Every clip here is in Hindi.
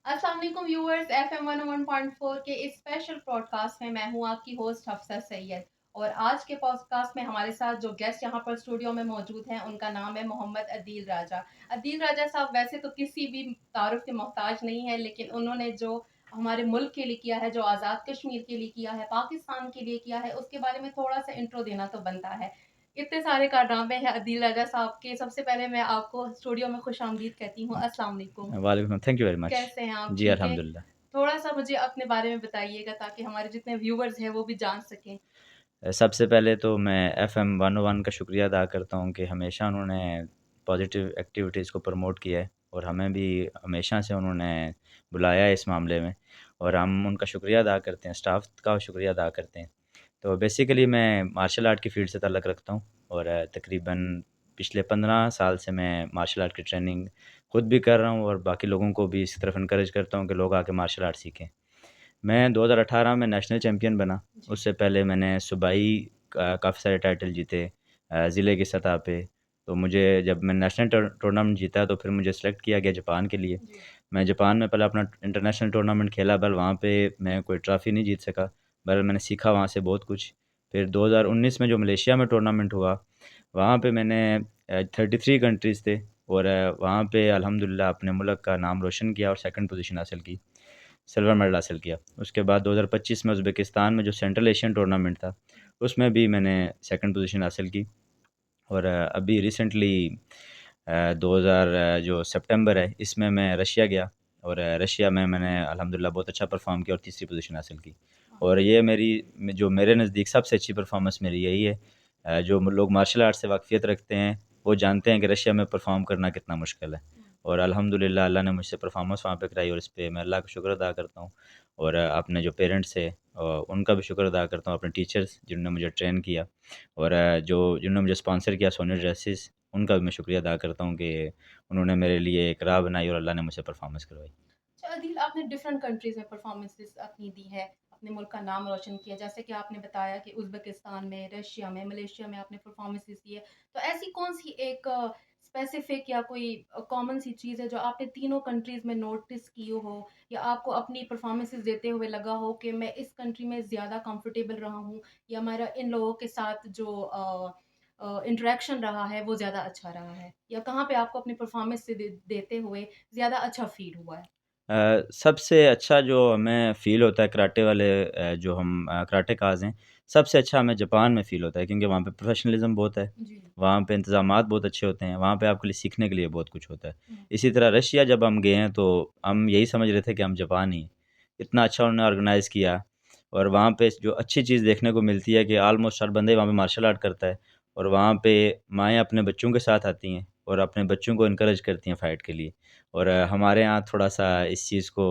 अस्सलाम वालेकुम व्यूअर्स, FM 101.4 के इस स्पेशल पॉडकास्ट में मैं हूं आपकी होस्ट हफ्सा सैयद। और आज के पॉडकास्ट में हमारे साथ जो गेस्ट यहां पर स्टूडियो में मौजूद हैं उनका नाम है मोहम्मद अदील राजा। अदील राजा साहब वैसे तो किसी भी तारुफ के मोहताज नहीं है, लेकिन उन्होंने जो हमारे मुल्क के लिए किया है, जो आज़ाद कश्मीर के लिए किया है, पाकिस्तान के लिए किया है, उसके बारे में थोड़ा सा इंट्रो देना तो बनता है। इतने सारे कारनामे हैं अदील राजा साहब के। सबसे पहले मैं आपको स्टूडियो में खुशामदीद कहती हूँ। अस्सलाम वालेकुम। वालेकुम, थैंक यू वेरी मच। कैसे हैं आप? जी, ठीक है? अल्हम्दुलिल्लाह। थोड़ा-सा मुझे अपने बारे में बताइएगा ताकि हमारे जितने व्यूअर्स हैं वो भी जान सकें। सबसे पहले तो मैं एफ़एम 101 का शुक्रिया अदा करता हूँ कि हमेशा उन्होंने पॉज़िटिव एक्टिविटीज़ को प्रमोट किया है और हमें भी हमेशा से उन्होंने बुलाया है इस मामले में और हम उनका शुक्रिया अदा करते हैं, स्टाफ़ का शुक्रिया अदा करते हैं। तो बेसिकली मैं मार्शल आर्ट की फ़ील्ड से ताल्लुक़ रखता हूँ और तकरीबन पिछले 15 साल से मैं मार्शल आर्ट की ट्रेनिंग खुद भी कर रहा हूँ और बाकी लोगों को भी इस तरफ एनकरेज करता हूँ कि लोग आके मार्शल आर्ट सीखें। मैं 2018 में नेशनल चैंपियन बना। जी। उससे पहले मैंने सूबाई काफ़ी सारे टाइटल जीते ज़िले की सतह पे। तो मुझे जब मैं नेशनल टूर्नामेंट जीता तो फिर मुझे सेलेक्ट किया गया जापान के लिए। जी। मैं जापान में पहले अपना इंटरनेशनल टूर्नामेंट खेला पर वहाँ पे मैं कोई ट्रॉफ़ी नहीं जीत सका। पर मैंने सीखा वहाँ से बहुत कुछ। फिर 2019 में जो मलेशिया में टूर्नामेंट हुआ, वहाँ पे मैंने 33 कंट्रीज़ थे और वहाँ पे अल्हम्दुलिल्लाह अपने मुल्क का नाम रोशन किया और सेकंड पोज़ीशन हासिल की। सिल्वर मेडल हासिल किया। उसके बाद 2025 में उज़्बेकिस्तान में जो सेंट्रल एशियन टूर्नामेंट था, उसमें भी मैंने सेकंड पोज़ीशन हासिल की और अभी रिसेंटली 2000 जो सितंबर है, इसमें मैं रशिया गया और रशिया में मैंने अल्हम्दुलिल्लाह बहुत अच्छा परफ़ॉर्म किया और तीसरी पोज़ीशन हासिल की। और ये जो मेरे नज़दीक सबसे अच्छी परफ़ॉर्मेंस मेरी यही है। जो लोग मार्शल आर्ट से वाक़फ़ियत रखते हैं, वो जानते हैं कि रशिया में परफ़ॉर्म करना कितना मुश्किल है। और अल्हम्दुलिल्लाह अल्लाह ने मुझसे परफ़ॉर्मेंस वहाँ पे कराई और इस पे मैं अल्लाह का शुक्र अदा करता हूँ। और अपने जो पेरेंट्स हैं उनका भी शुक्र अदा करता हूँ, अपने टीचर्स जिन्होंने मुझे ट्रेन किया और जिन्होंने मुझे स्पॉन्सर किया सोनी ड्रेसेस, उनका भी मैं शुक्रिया अदा करता हूँ कि उन्होंने मेरे लिए एक राह बनाई और अल्लाह ने मुझसे परफ़ॉर्मेंस करवाई। अच्छा अदील, आपने डिफरेंट कंट्रीज़ में परफॉर्मेंसेस अपनी दी है, अपने मुल्क का नाम रोशन किया। जैसे कि आपने बताया कि उज़्बेकिस्तान में, रशिया में, मलेशिया में आपने परफॉर्मेंसेस दी है। तो ऐसी कौन-सी एक स्पेसिफिक या कोई कॉमन सी चीज़ है जो आपने तीनों कंट्रीज़ में नोटिस की हो या आपको अपनी परफॉर्मेंसेस देते हुए लगा हो कि मैं इस कंट्री में ज़्यादा कंफर्टेबल रहा हूँ या मेरा इन लोगों के साथ जो इंटरेक्शन रहा है वो ज़्यादा अच्छा रहा है? या कहाँ पे आपको अपनी परफॉर्मेंस से देते हुए ज़्यादा अच्छा फ़ील हुआ है? सबसे अच्छा जो हमें फ़ील होता है कराटे वाले जो हम कराटेकाज़ हैं, सबसे अच्छा हमें जापान में फ़ील होता है क्योंकि वहाँ पे प्रोफ़ेशनलिज़्म बहुत है, जी। वहाँ पे इंतज़ामात बहुत अच्छे होते हैं, वहाँ पे आपके लिए सीखने के लिए बहुत कुछ होता है। हुँ। इसी तरह रशिया जब हम गए हैं तो हम यही समझ रहे थे कि हम जापान ही हैं। इतना अच्छा उन्होंने ऑर्गनाइज़ किया और वहाँ पे जो अच्छी चीज़ देखने को मिलती है कि ऑलमोस्ट हर बंदा ही वहाँ पे मार्शल आर्ट करता है और वहाँ पे माएँ अपने बच्चों के साथ आती हैं और अपने बच्चों को एनकरेज करती हैं फ़ाइट के लिए। और हमारे यहाँ थोड़ा-सा इस चीज़ को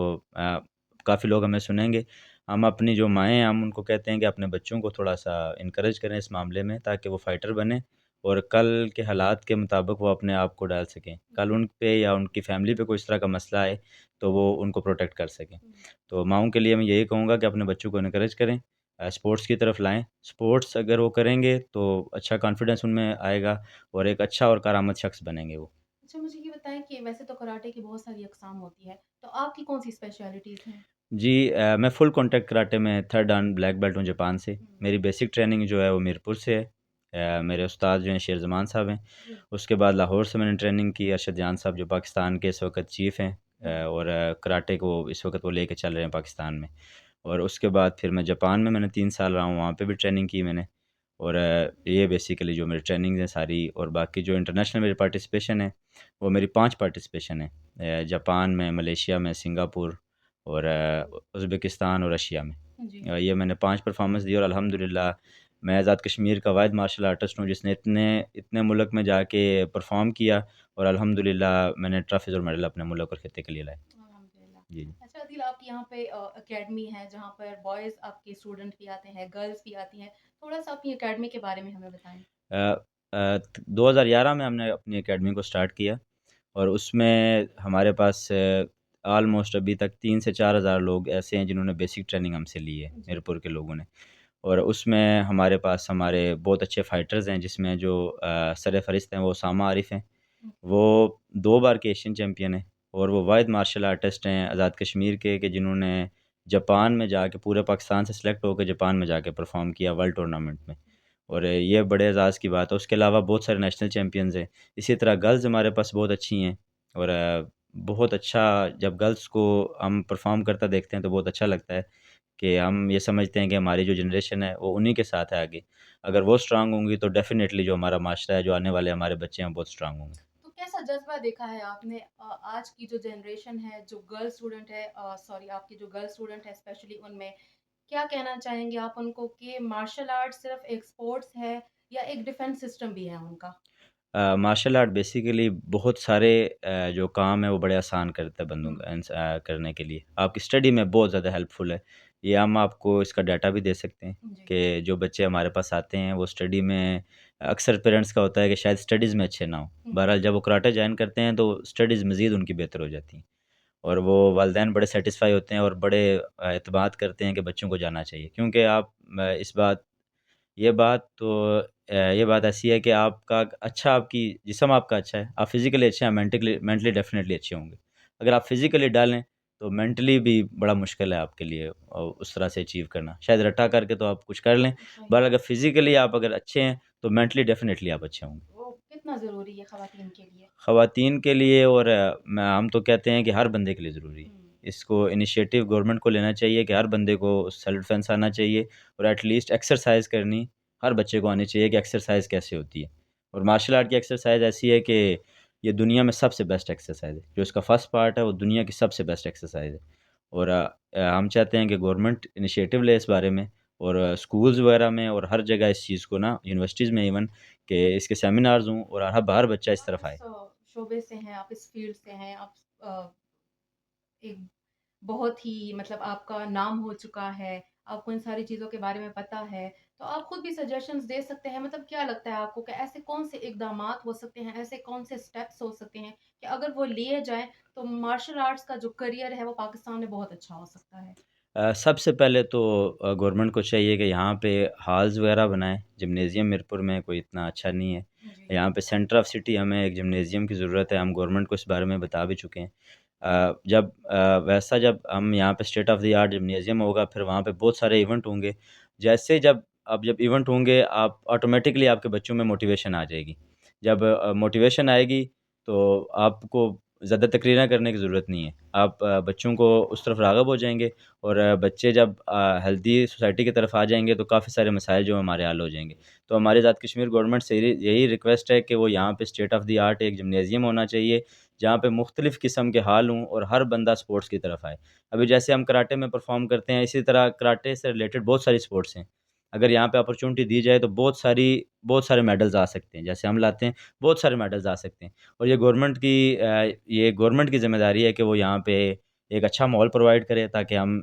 काफ़ी लोग हमें सुनेंगे। हम अपनी जो माएँ हैं, हम उनको कहते हैं कि अपने बच्चों को थोड़ा-सा एनकरेज करें इस मामले में ताकि वो फाइटर बनें और कल के हालात के मुताबिक वो अपने आप को डाल सकें। कल उन पे या उनकी फैमिली पे कोई इस तरह का मसला आए, तो वो उनको प्रोटेक्ट कर सकें। हुँ। तो माँओं के लिए मैं यही कहूँगा कि अपने बच्चों को एनकरेज करें, स्पोर्ट्स की तरफ लाएँ। स्पोर्ट्स अगर वो करेंगे, तो अच्छा कॉन्फिडेंस उनमें आएगा और एक अच्छा और करामत शख्स बनेंगे वो। अच्छा मुझे ये बताएँ कि वैसे तो कराटे की बहुत सारी अक़साम होती है, तो आपकी कौन-सी स्पेशलिटीज़ हैं? जी मैं फुल कॉन्टैक्ट कराटे में 3rd डान ब्लैक बेल्ट हूँ जापान से। हुँ। मेरी बेसिक ट्रेनिंग जो है वो मीरपुर से है। मेरे उस्ताद जो हैं शेर ज़मान साहब हैं। जी। उसके बाद लाहौर से मैंने ट्रेनिंग की अरशद जान साहब जो पाकिस्तान के इस वक़्त चीफ़ हैं हुँ। और कराटे को इस वक़्त वो लेके चल रहे हैं पाकिस्तान में। और उसके बाद फिर मैं जापान में मैंने 3 साल रहा हूँ, वहाँ पे भी ट्रेनिंग की मैंने। और ये बेसिकली जो मेरी ट्रेनिंग्स हैं सारी और बाकी जो इंटरनेशनल मेरी पार्टिसिपेशन है, वो मेरी 5 पार्टिसिपेशन है। जापान में, मलेशिया में, सिंगापुर और उज़्बेकिस्तान और रशिया में। जी। ये मैंने 5 परफ़ॉर्मेंस दी और अल्हम्दुलिल्लाह मैं आज़ाद कश्मीर का वाहिद मार्शल आर्टिस्ट हूँ जिसने इतने इतने मुल्क में जाके परफ़ॉर्म किया और अल्हम्दुलिल्लाह मैंने ट्रॉफ़ीज़ और मेडल अपने मुल्क और खित्ते के लिए लाए। जी, जी। अल्हम्दुलिल्लाह। अच्छा अदील, आपके यहाँ पे अकेडमी है जहाँ पर बॉयज़ आपके स्टूडेंट भी आते हैं, गर्ल्स भी आती हैं। थोड़ा-सा अपनी अकेडमी के बारे में हमें बताएँ? अ 2011 में हमने अपनी अकेडमी को स्टार्ट किया और उसमें हमारे पास ऑलमोस्ट अभी तक 3 से 4 हज़ार लोग ऐसे हैं जिन्होंने बेसिक ट्रेनिंग हमसे ली है, जी। मीरपुर के लोगों ने। और उसमें हमारे पास हमारे बहुत अच्छे फाइटर्स हैं जिसमें जो सरफ़हरिस्त हैं वो उसामा आरिफ़ हैं। हुँ। वो 2 बार के एशियन चैंपियन हैं और वो वाहिद मार्शल आर्टिस्ट हैं आज़ाद कश्मीर के कि जिन्होंने जापान में जाके पूरे पाकिस्तान से सिलेक्ट होकर जापान में जाके परफ़ॉर्म किया वर्ल्ड टूर्नामेंट में। और ये बड़े एज़ाज़ की बात है। उसके अलावा बहुत सारे नेशनल चैंपियंस हैं। इसी तरह गर्ल्स हमारे पास बहुत अच्छी हैं और बहुत अच्छा जब गर्ल्स को हम परफ़ॉर्म करता देखते हैं तो बहुत अच्छा लगता है कि हम ये समझते हैं कि हमारी जो जनरेशन है वो उन्हीं के साथ है आगे। अगर वो स्ट्रॉन्ग होंगी तो डेफ़िनेटली जो हमारा माशरा है, जो आने वाले हमारे बच्चे हैं, वो बहुत स्ट्रॉन्ग होंगे। तो कैसा जज़्बा देखा है आपने आज की जो जनरेशन है, जो गर्ल स्टूडेंट है सॉरी आपकी जो गर्ल स्टूडेंट है स्पेशली उनमें, क्या कहना चाहेंगे आप उनको कि मार्शल आर्ट सिर्फ़ एक स्पोर्ट्स है या एक डिफेंस सिस्टम भी है उनका? मार्शल आर्ट बेसिकली बहुत सारे जो काम है वो बड़े आसान करता है बंदों हुँ, का करने के लिए। आपकी स्टडी में बहुत ज़्यादा हेल्पफुल है। ये हम आपको इसका डाटा भी दे सकते हैं जी। कि जो बच्चे हमारे पास आते हैं वो स्टडी में अक्सर पेरेंट्स का होता है कि शायद स्टडीज़ में अच्छे ना हों। हुँ, बहरहाल जब वो कराटे जॉइन करते हैं तो स्टडीज़ मज़ीद उनकी बेहतर हो जाती हैं और वो वालिदैन बड़े सैटिस्फ़ाई होते हैं और बड़े एतमाद करते हैं कि बच्चों को जाना चाहिए। क्योंकि आप इस बात ये बात ऐसी है कि आपका अच्छा आपकी जिस्म आपका अच्छा है, आप फ़िज़िकली अच्छे हैं, मेंटली मेंटली डेफ़िनेटली अच्छे होंगे। अगर आप फ़िज़िकली डल हैं, तो मेंटली भी बड़ा मुश्किल है आपके लिए उस तरह से अचीव करना। शायद रट्टा करके तो आप कुछ कर लें, सही पर अगर बात। फ़िज़िकली आप अगर अच्छे हैं, तो मेंटली डेफ़िनेटली आप अच्छे होंगे। वो कितना ज़रूरी है ख़वातीन के लिए? ख़वातीन के लिए और मैं हम तो कहते हैं कि हर बंदे के लिए ज़रूरी है। हुँ, इसको इनिशिएटिव गवर्नमेंट को लेना चाहिए कि हर बंदे को सेल्फ डिफेंस आना चाहिए और एट लीस्ट एक्सरसाइज़ करनी हर बच्चे को आनी चाहिए कि एक्सरसाइज़ कैसे होती है। और मार्शल आर्ट की एक्सरसाइज़ ऐसी है कि ये दुनिया में सबसे बेस्ट एक्सरसाइज़ है। जो इसका फर्स्ट पार्ट है वो दुनिया की सबसे बेस्ट एक्सरसाइज़ है। और हम चाहते हैं कि गवर्नमेंट इनिशिएटिव ले इस बारे में और स्कूल्स वगैरह में और हर जगह इस चीज़ को ना यूनिवर्सिटीज़ में इवन कि इसके सेमिनार्स हों और हर बच्चा इस आप तरफ इस आए। शोबे से हैं, आप इस फ़ील्ड से हैं, आप अ, एक बहुत ही मतलब आपका नाम हो चुका है, आपको इन सारी चीज़ों के बारे में पता है, तो आप खुद भी सजेशंस दे सकते हैं। मतलब क्या लगता है आपको कि ऐसे कौन से इक़दामात हो सकते हैं, ऐसे कौन से स्टेप्स हो सकते हैं कि अगर वो लिए जाएँ, तो मार्शल आर्ट्स का जो करियर है, वो पाकिस्तान में बहुत अच्छा हो सकता है? सबसे पहले तो गवर्नमेंट को चाहिए कि यहाँ पे हॉल्स वगैरह बनाएँ, जिम्नेज़ियम मीरपुर में कोई इतना अच्छा नहीं है। जी। यहाँ पे सेंटर ऑफ सिटी हमें एक जिम्नेज़ियम की ज़रूरत है, हम गवर्नमेंट को इस बारे में बता भी चुके हैं। जब हम यहाँ पे state of the art gymnasium होगा, फिर वहाँ पे बहुत सारे इवेंट होंगे। जैसे जब इवेंट होंगे, आप ऑटोमैटिकली आपके बच्चों में मोटिवेशन आ जाएगी। जब मोटिवेशन आएगी, तो आपको ज़्यादा तकरीरें करने की ज़रूरत नहीं है। आप बच्चों को उस तरफ राग़िब हो जाएँगे और बच्चे जब हेल्दी सोसाइटी की तरफ आ जाएँगे तो काफ़ी सारे मसाइल जो हैं हमारे हल हो जाएँगे। तो हमारी आज़ाद कश्मीर गवर्नमेंट से यही रिक्वेस्ट है कि वो यहाँ पे स्टेट ऑफ द आर्ट एक जिम्नेज़ियम होना चाहिए, जहाँ पे मुख्तलिफ़ किस्म के हॉल हों और हर बंदा स्पोर्ट्स की तरफ आए। अभी जैसे हम कराटे में परफ़ॉर्म करते हैं, इसी तरह कराटे से रिलेटेड बहुत सारी स्पोर्ट्स हैं। अगर यहाँ पे अपॉर्च्युनिटी दी जाए तो बहुत सारे मेडल्स आ सकते हैं। जैसे हम लाते हैं, बहुत सारे मेडल्स आ सकते हैं और ये गवर्नमेंट की ज़िम्मेदारी है कि वो यहाँ पे एक अच्छा माहौल प्रोवाइड करे ताकि हम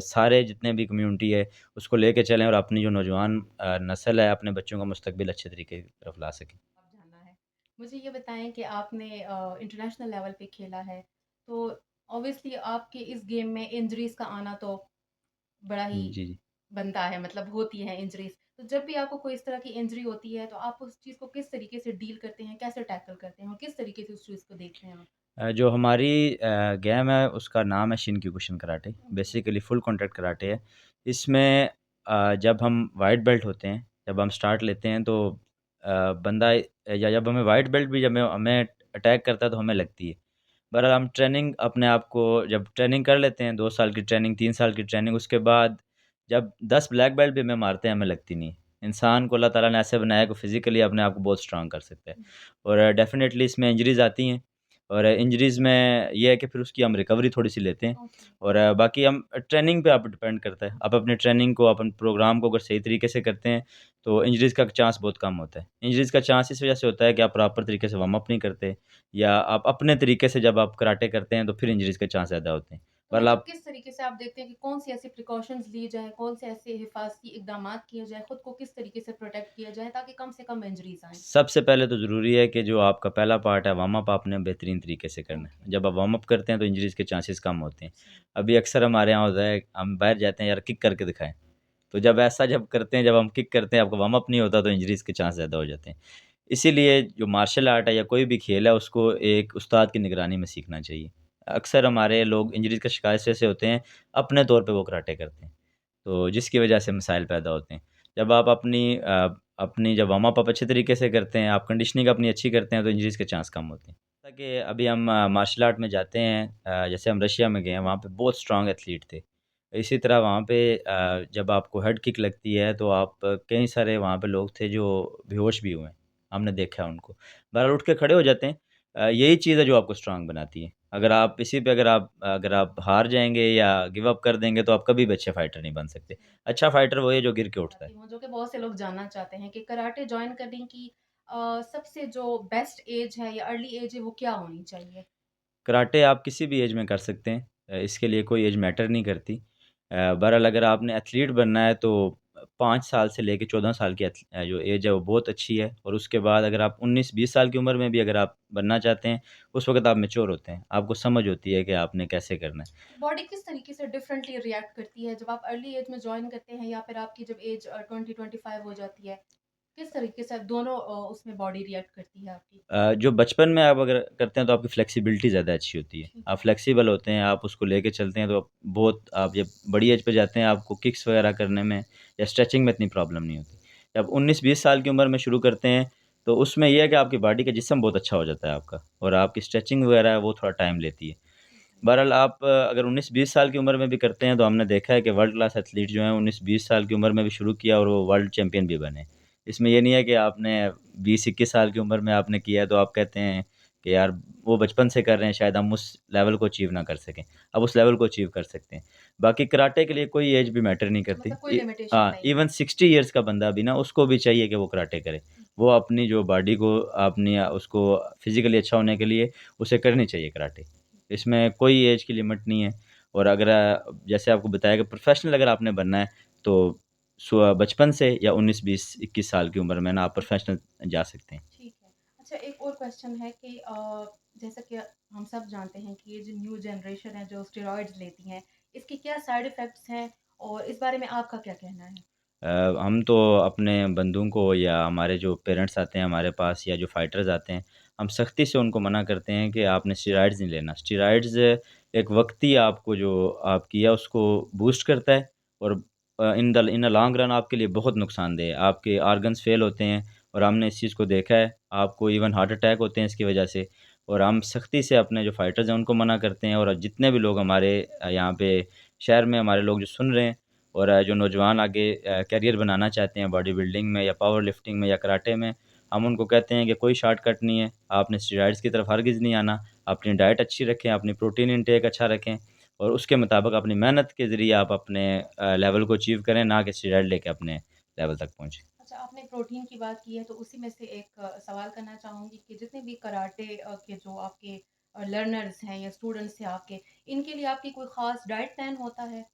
सारे जितने भी कम्युनिटी है उसको लेके चलें और अपनी जो नौजवान नस्ल है अपने बच्चों का मुस्तकबिल अच्छे तरीके की तरफ ला सकें। अब जानना है। मुझे ये बताएँ कि आपने इंटरनेशनल लेवल पे खेला है, तो ऑब्वियसली आपके इस गेम में इंजरीज़ का आना तो बड़ा ही जी, जी। बनता है, मतलब होती हैं इंजरीज़। तो जब भी आपको कोई इस तरह की इंजरी होती है, तो आप उस चीज़ को किस तरीके से डील करते हैं, कैसे टैकल करते हैं और किस तरीके से उस चीज़ को देखते हैं आप? जो हमारी गेम है उसका नाम है Shinkyokushin karate. Okay. Basically full contact karate है। इसमें जब हम व्हाइट बेल्ट होते हैं, जब हम स्टार्ट लेते हैं तो बंदा या जब हमें व्हाइट बेल्ट भी जब हमें हमें अटैक करता है तो हमें लगती है। बहरहाल हम ट्रेनिंग अपने आप को जब ट्रेनिंग कर लेते हैं 2 साल की ट्रेनिंग, 3 साल की ट्रेनिंग उसके बाद जब 10 ब्लैक बेल्ट भी हमें मारते हैं हमें लगती नहीं है। इंसान को अल्लाह ताला ने ऐसे बनाया है कि फिज़िकली अपने आप को बहुत स्ट्रॉन्ग कर सकता है हुँ, और डेफ़िनेटली इसमें इंजरीज़ आती हैं और इंजरीज़ में ये है कि फिर उसकी हम रिकवरी थोड़ी-सी लेते हैं ओके। और बाकी हम ट्रेनिंग पे आप डिपेंड करता है। आप अपनी ट्रेनिंग को, अपन प्रोग्राम को अगर सही तरीके से करते हैं, तो इंजरीज़ का चांस बहुत कम होता है। इंजरीज़ का चांस इस वजह से होता है कि आप प्रॉपर तरीके से वार्म अप नहीं करते या आप अपने तरीके से जब आप कराटे करते हैं, तो फिर इंजरीज़ के चांस ज़्यादा होते हैं। तो बहरहाल मतलब आप किस तरीके से आप देखते हैं कि कौन-सी ऐसी प्रिकॉशंस ली जाएँ, कौन से ऐसे हिफाज़ती इक़दामात किए जाएँ, खुद को किस तरीके से प्रोटेक्ट किया जाए ताकि कम से कम इंजरीज़ आएँ? सबसे पहले तो ज़रूरी है कि जो आपका पहला पार्ट है वार्म अप आपने बेहतरीन तरीके से करना ओके, है। जब आप वार्म अप करते हैं तो इंजरीज़ के चांसेस कम होते हैं। सही। अभी अक्सर हमारे यहाँ होता है हम बाहर जाते हैं यार किक करके दिखाएँ। तो जब करते हैं जब हम किक करते हैं आपका वार्म अप नहीं होता तो इंजरीज़ के चांस ज़्यादा हो जाते हैं। इसीलिए जो मार्शल आर्ट है या कोई भी खेल है उसको एक उस्ताद की निगरानी में सीखना चाहिए। अक्सर हमारे लोग इंजरीज़ का शिकार इस वजह से होते हैं, अपने तौर पे वो कराटे करते हैं। तो जिसकी वजह से मसाइल पैदा होते हैं। जब आप अपनी जब वार्म अप आप अच्छे तरीके से करते हैं, आप कंडीशनिंग अपनी अच्छी करते हैं, तो इंजरीज़ के चांस कम होते हैं। जैसा कि अभी हम मार्शल आर्ट में जाते हैं, जैसे हम रशिया में गए हैं, वहाँ पे बहुत स्ट्रॉन्ग एथलीट थे। इसी तरह वहाँ पे जब आपको हेड किक लगती है, तो आप कई सारे वहाँ पे लोग थे जो बेहोश भी हुए हैं, हमने देखा है उनको। बहरहाल उठ के खड़े हो जाते हैं। यही चीज़ है जो आपको स्ट्रॉन्ग बनाती है। अगर आप हार जाएँगे या गिव अप कर देंगे, तो आप कभी भी अच्छे फाइटर नहीं बन सकते। अच्छा फाइटर वही है जो गिर के उठता है। चाहती हूँ, जो कि बहुत से लोग जानना चाहते हैं कि कराटे जॉइन करने की सबसे जो बेस्ट एज है या अर्ली एज है वो क्या होनी चाहिए? कराटे आप किसी भी एज में कर सकते हैं। इसके लिए कोई एज मैटर नहीं करती। बहरहाल अगर आपने एथलीट बनना है तो 5 साल से लेके 14 साल की जो एज है वो बहुत अच्छी है, और उसके बाद अगर आप 19-20 साल की उम्र में भी अगर आप बनना चाहते हैं, उस वक़्त आप मैच्योर होते हैं। आपको समझ होती है कि आपने कैसे करना है। बॉडी किस तरीके से डिफरेंटली रिएक्ट करती है जब आप अर्ली एज में जॉइन करते हैं या फिर आपकी जब एज 20-25 हो जाती है? किस तरीके से दोनों उसमें बॉडी रिएक्ट करती है आपकी? जो बचपन में आप अगर करते हैं तो आपकी फ्लेक्सिबिलिटी ज़्यादा अच्छी होती है। ठीक आप है। फ्लेक्सिबल होते हैं, आप उसको लेके चलते हैं तो आप जब बड़ी एज पे जाते हैं आपको किक्स वगैरह करने में या स्ट्रेचिंग में इतनी प्रॉब्लम नहीं होती। जब 19-20 साल की उम्र में शुरू करते हैं तो उसमें ये है कि आपकी बॉडी का जिस्म बहुत अच्छा हो जाता है आपका, और आपकी स्ट्रेचिंग वगैरह है वो थोड़ा टाइम लेती है। ठीक है। बहरहाल आप अगर 19-20 साल की उम्र में भी करते हैं तो हमने देखा है कि वर्ल्ड क्लास एथलीट जो हैं 19-20 साल की उम्र में भी शुरू किया और वो वर्ल्ड चैंपियन भी बने। इसमें ये नहीं है कि आपने 20-21 साल की उम्र में आपने किया है तो आप कहते हैं कि यार वो बचपन से कर रहे हैं, शायद हम उस लेवल को अचीव ना कर सकें। अब उस लेवल को अचीव कर सकते हैं। बाकी कराटे के लिए कोई एज भी मैटर नहीं अच्छा, करती। मतलब कोई लिमिटेशन हाँ, नहीं इवन है। 60 इयर्स का बंदा भी ना उसको भी चाहिए कि वो कराटे करे। ठीक वो है। अपनी जो बॉडी को उसको फिज़िकली अच्छा होने के लिए उसे करनी चाहिए कराटे। ठीक है। इसमें कोई ऐज की लिमिट नहीं है, और अगर जैसे आपको बताया कि प्रोफ़ेशनल अगर आपने बनना है, तो बचपन से या 19, 20, 21 साल की उम्र में ना आप ठीक है। प्रोफ़ेशनल जा सकते हैं। ठीक है। अच्छा, एक और क्वेश्चन है कि जैसा कि हम सब जानते हैं कि ये जो न्यू जनरेशन है जो स्टेरॉइड्स लेती हैं, इसके क्या साइड इफ़ेक्ट्स हैं और इस बारे में आपका क्या कहना है? हम तो अपने बंधुओं को या हमारे जो पेरेंट्स आते हैं हमारे पास या जो फाइटर्स आते हैं, हम सख्ती से उनको मना करते हैं कि आपने स्टेरॉइड्स नहीं लेना। स्टेरॉइड्स एक वक़्ती आपको जो आपकी है उसको बूस्ट करता है, और इन द लॉन्ग रन आपके लिए बहुत नुकसानदेह है। आपके ऑर्गन्स फ़ेल होते हैं, और हमने इस चीज़ को देखा है। आपको इवन हार्ट अटैक होते हैं इसकी वजह से, और हम सख्ती से अपने जो फाइटर्स हैं उनको मना करते हैं, और जितने भी लोग हमारे यहाँ पे शहर में हमारे लोग जो सुन रहे हैं, और जो नौजवान आगे करियर बनाना चाहते हैं बॉडी बिल्डिंग में या पावर लिफ्टिंग में या कराटे में, हम उनको कहते हैं कि कोई शॉर्टकट नहीं है, आपने स्टेरॉइड्स की तरफ हरगिज़ नहीं आना। अपनी डाइट अच्छी रखें, अपनी प्रोटीन इनटेक अच्छा रखें, और उसके मुताबिक अपनी मेहनत के ज़रिए आप अपने लेवल को अचीव करें, ना कि स्टेरॉइड लेके अपने लेवल तक पहुँचे। अच्छा, आपने प्रोटीन की बात की है तो उसी में से एक सवाल करना चाहूँगी कि जितने भी कराटे के जो आपके लर्नर्स हैं या स्टूडेंट्स हैं आपके, इनके लिए आपकी कोई ख़ास डाइट प्लान होता है?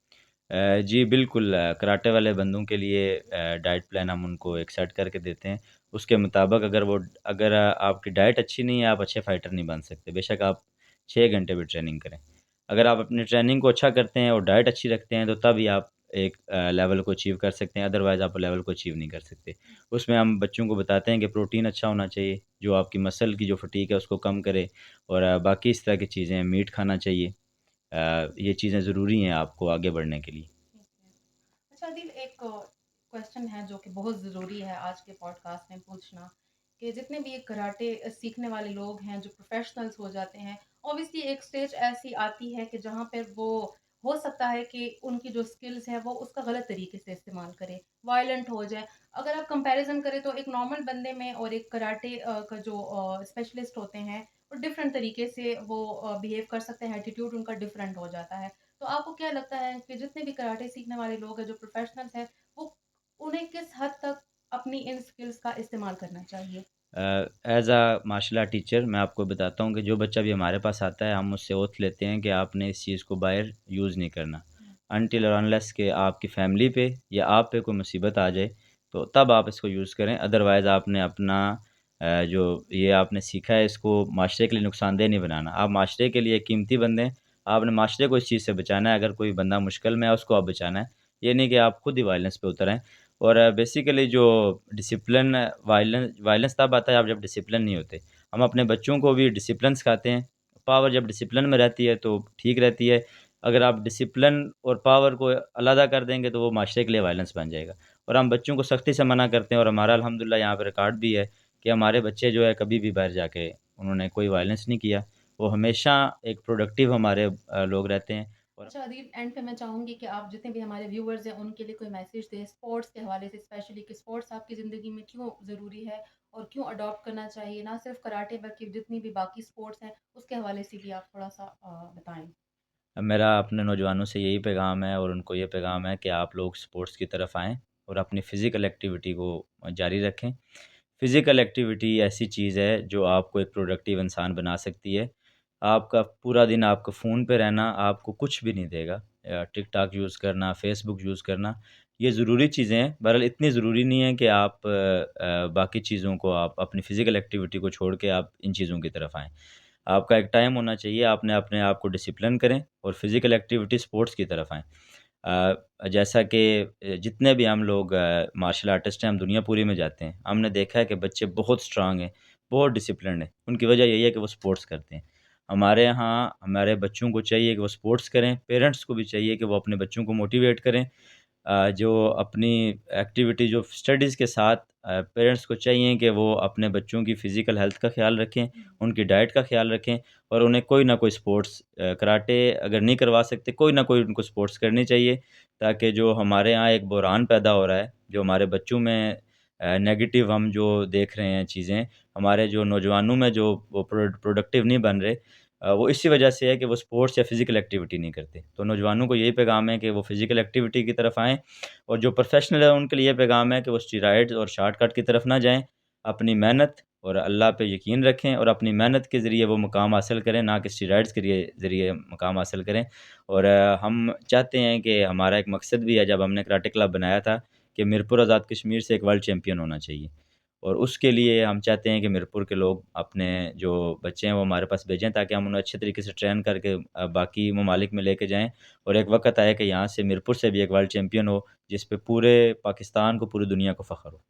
जी बिल्कुल, कराटे वाले बंदों के लिए डाइट प्लान हम उनको एक सेट करके देते हैं। उसके मुताबिक अगर आपकी डाइट अच्छी नहीं है, आप अच्छे फाइटर नहीं बन सकते, बेशक आप 6 घंटे भी ट्रेनिंग करें। अगर आप अपनी ट्रेनिंग को अच्छा करते हैं और डाइट अच्छी रखते हैं, तो तभी आप एक लेवल को अचीव कर सकते हैं, अदरवाइज़ आप लेवल को अचीव नहीं कर सकते। उसमें हम बच्चों को बताते हैं कि प्रोटीन अच्छा होना चाहिए, जो आपकी मसल की जो फटीग है उसको कम करे, और बाकी इस तरह की चीज़ें, मीट खाना चाहिए। ये चीज़ें ज़रूरी हैं आपको आगे बढ़ने के लिए। ठीक है। अच्छा दिल, एक क्वेश्चन है जो कि बहुत ज़रूरी है आज के पॉडकास्ट में पूछना कि जितने भी ये कराटे सीखने वाले लोग हैं जो प्रोफेशनल्स हो जाते हैं, ऑब्वियसली एक स्टेज ऐसी आती है कि जहाँ पर वो हो सकता है कि उनकी जो स्किल्स है वो उसका गलत तरीके से इस्तेमाल करें, वायलेंट हो जाए। अगर आप कंपैरिजन करें तो एक नॉर्मल बंदे में और एक कराटे का जो स्पेशलिस्ट होते हैं वो डिफरेंट तरीके से वो बिहेव कर सकते हैं, एटीट्यूड उनका डिफरेंट हो जाता है। तो आपको क्या लगता है कि जितने भी कराटे सीखने वाले लोग हैं, जो प्रोफेशनल्स हैं, वो उन्हें किस हद तक अपनी इन स्किल्स का इस्तेमाल करना चाहिए? As a martial art teacher मैं आपको बताता हूँ कि जो बच्चा भी हमारे पास आता है, हम उससे ओथ लेते हैं कि आपने इस चीज़ को बाहर यूज़ नहीं करना। हुँ, अनटिल और अनलेस कि आपकी फैमिली पे या आप पे कोई मुसीबत आ जाए, तो तब आप इसको यूज़ करें। अदरवाइज़ आपने अपना जो ये आपने सीखा है इसको माशरे के लिए नुकसानदेह नहीं बनाना। आप माशरे के लिए कीमती बंदे हैं, आपने माशरे को इस चीज़ से बचाना है। अगर कोई बंदा मुश्किल में है उसको आप बचाना है। ये नहीं कि आप खुद ही वायलेंस पे उतर आएँ। और बेसिकली जो डिसिप्लिन वायलेंस वायलेंस तब आता है आप जब डिसिप्लिन नहीं होते। हम अपने बच्चों को भी डिसिप्लिन सिखाते हैं, पावर जब डिसिप्लिन में रहती है तो ठीक रहती है। अगर आप डिसिप्लिन और पावर को अलहदा कर देंगे तो वो माशरे के लिए वायलेंस बन जाएगा। और हम बच्चों को सख्ती से मना करते हैं और हमारा अल्हम्दुलिल्लाह यहाँ पे रिकॉर्ड भी है कि हमारे बच्चे जो है कभी भी बाहर जाके उन्होंने कोई वायलेंस नहीं किया। वो हमेशा एक प्रोडक्टिव हमारे लोग रहते हैं। और अच्छा अदील, एंड पे मैं चाहूँगी कि आप जितने भी हमारे व्यूअर्स हैं उनके लिए कोई मैसेज दें स्पोर्ट्स के हवाले से, स्पेशली कि स्पोर्ट्स आपकी ज़िंदगी में क्यों ज़रूरी है और क्यों अडॉप्ट करना चाहिए, ना सिर्फ कराटे बल्कि जितनी भी बाकी स्पोर्ट्स हैं उसके हवाले से भी आप थोड़ा सा बताएं। मेरा अपने नौजवानों से यही पैगाम है और उनको ये पैगाम है कि आप लोग स्पोर्ट्स की तरफ आएँ और अपनी फ़िज़िकल एक्टिविटी को जारी रखें। फ़िज़िकल एक्टिविटी ऐसी चीज़ है जो आपको एक प्रोडक्टिव इंसान बना सकती है। आपका पूरा दिन आपका फ़ोन पे रहना आपको कुछ भी नहीं देगा। टिकटॉक यूज़ करना, फ़ेसबुक यूज़ करना, ये ज़रूरी चीज़ें हैं, बहरहाल इतनी ज़रूरी नहीं है कि आप बाकी चीज़ों को आप अपनी फ़िज़िकल एक्टिविटी को छोड़ के आप इन चीज़ों की तरफ आएँ। आपका एक टाइम होना चाहिए, आपने अपने आप को डिसिप्लिन करें और फ़िज़िकल एक्टिविटी स्पोर्ट्स की तरफ आएँ। जैसा कि जितने भी हम लोग मार्शल आर्टिस्ट हैं, हम दुनिया पूरी में जाते हैं, हमने देखा है कि बच्चे बहुत स्ट्रॉन्ग हैं, बहुत डिसिप्लिन्ड हैं। उनकी वजह यही है कि वो स्पोर्ट्स करते हैं। हमारे यहाँ हमारे बच्चों को चाहिए कि वो स्पोर्ट्स करें, पेरेंट्स को भी चाहिए कि वो अपने बच्चों को मोटिवेट करें। जो अपनी एक्टिविटी जो स्टडीज़ के साथ पेरेंट्स को चाहिए कि वो अपने बच्चों की फ़िज़िकल हेल्थ का ख़्याल रखें, उनकी डाइट का ख़्याल रखें और उन्हें कोई ना कोई स्पोर्ट्स कराटे अगर नहीं करवा सकते, कोई ना कोई उनको स्पोर्ट्स करनी चाहिए, ताकि जो हमारे यहाँ एक बहरान पैदा हो रहा है, जो हमारे बच्चों में नेगेटिव हम जो देख रहे हैं चीज़ें, हमारे जो नौजवानों में जो वो प्रोडक्टिव नहीं बन रहे, वो इसी वजह से है कि वो स्पोर्ट्स या फ़िज़िकल एक्टिविटी नहीं करते। तो नौजवानों को यही पैगाम है कि वो फ़िज़िकल एक्टिविटी की तरफ आएँ और जो प्रोफ़ेशनल है उनके लिए ये पैगाम है कि वो स्टेरॉइड्स और शॉर्टकट की तरफ ना जाएँ। अपनी मेहनत और अल्लाह पे यकीन रखें और अपनी मेहनत के ज़रिए वो मुकाम हासिल करें, ना कि स्टेरॉइड्स के ज़रिए मुकाम हासिल करें। और हम चाहते हैं कि हमारा एक मकसद भी है जब हमने कराटे क्लब बनाया था कि मीरपुर आज़ाद कश्मीर से एक वर्ल्ड चैंपियन होना चाहिए। और उसके लिए हम चाहते हैं कि मीरपुर के लोग अपने जो बच्चे हैं वो हमारे पास भेजें ताकि हम उन्हें अच्छे तरीके से ट्रेन करके बाकी ममालिक में लेके जाएँ और एक वक़्त आए कि यहाँ से मीरपुर से भी एक वर्ल्ड चैंपियन हो, जिस पे पूरे पाकिस्तान को, पूरी दुनिया को फ़ख्र हो।